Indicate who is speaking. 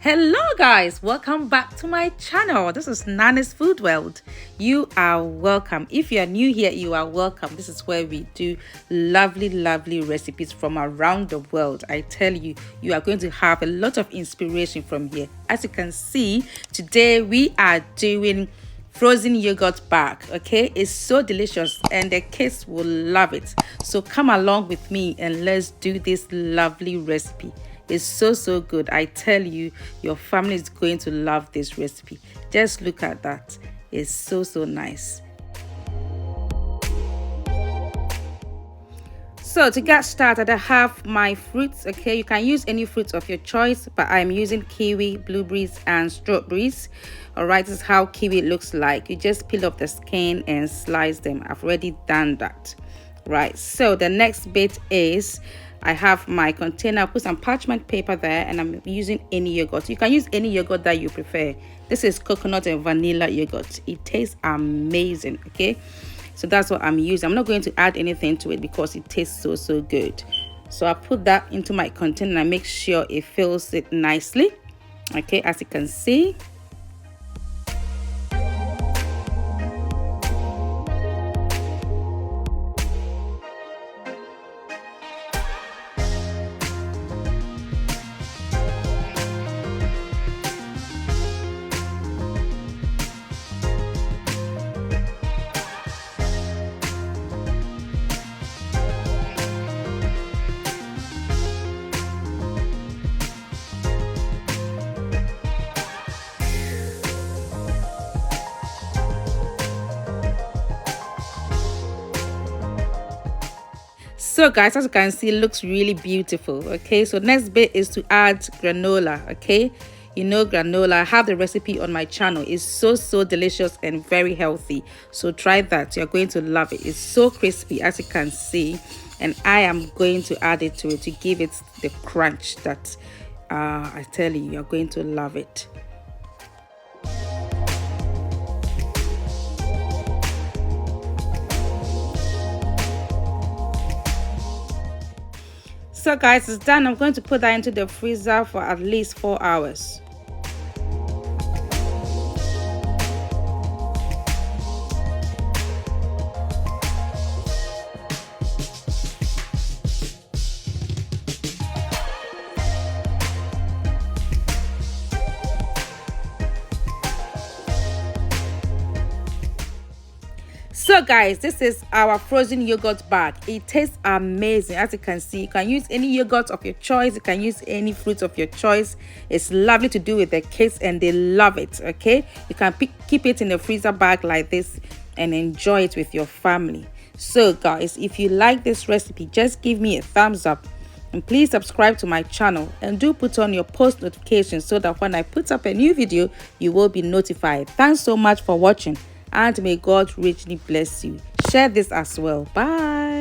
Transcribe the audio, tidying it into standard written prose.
Speaker 1: Hello guys, welcome back to my channel. This is Nana's Food World. You are welcome. If you are new here, you are welcome. This is where we do lovely recipes from around the world. I tell you, you are going to have a lot of inspiration from here. As you can see, today we are doing frozen yogurt bag. Okay, it's so delicious and the kids will love it. So come along with me and let's do this lovely recipe. It's so good. I tell you, your family is going to love this recipe. Just look at that. It's so nice. So to get started, I have my fruits. Okay, you can use any fruits of your choice, but I'm using kiwi, blueberries and strawberries. All right, this is how kiwi looks like. You just peel off the skin and slice them. I've already done that. Right, so the next bit is I have my container. I put some parchment paper there and I'm using any yogurt. You can use any yogurt that you prefer. This is coconut and vanilla yogurt. It tastes amazing. Okay, so that's what I'm using. I'm not going to add anything to it because it tastes so good. So I put that into my container and make sure it fills it nicely. Okay, as you can see. So guys, as you can see, it looks really beautiful. Okay, so next bit is to add granola. Okay, you know granola, I have the recipe on my channel. It's so delicious and very healthy, so try that. You're going to love it. It's so crispy, as you can see, and I am going to add it to it to give it the crunch that I tell you, you're going to love it. So guys, it's done. I'm going to put that into the freezer for at least 4 hours. So guys, this is our frozen yogurt bag. It tastes amazing. As you can see, you can use any yogurt of your choice. You can use any fruits of your choice. It's lovely to do with the kids and they love it. Okay, you can keep it in a freezer bag like this and enjoy it with your family. So guys, if you like this recipe, just give me a thumbs up and please subscribe to my channel and do put on your post notifications so that when I put up a new video, you will be notified. Thanks so much for watching. And may God richly bless you. Share this as well. Bye.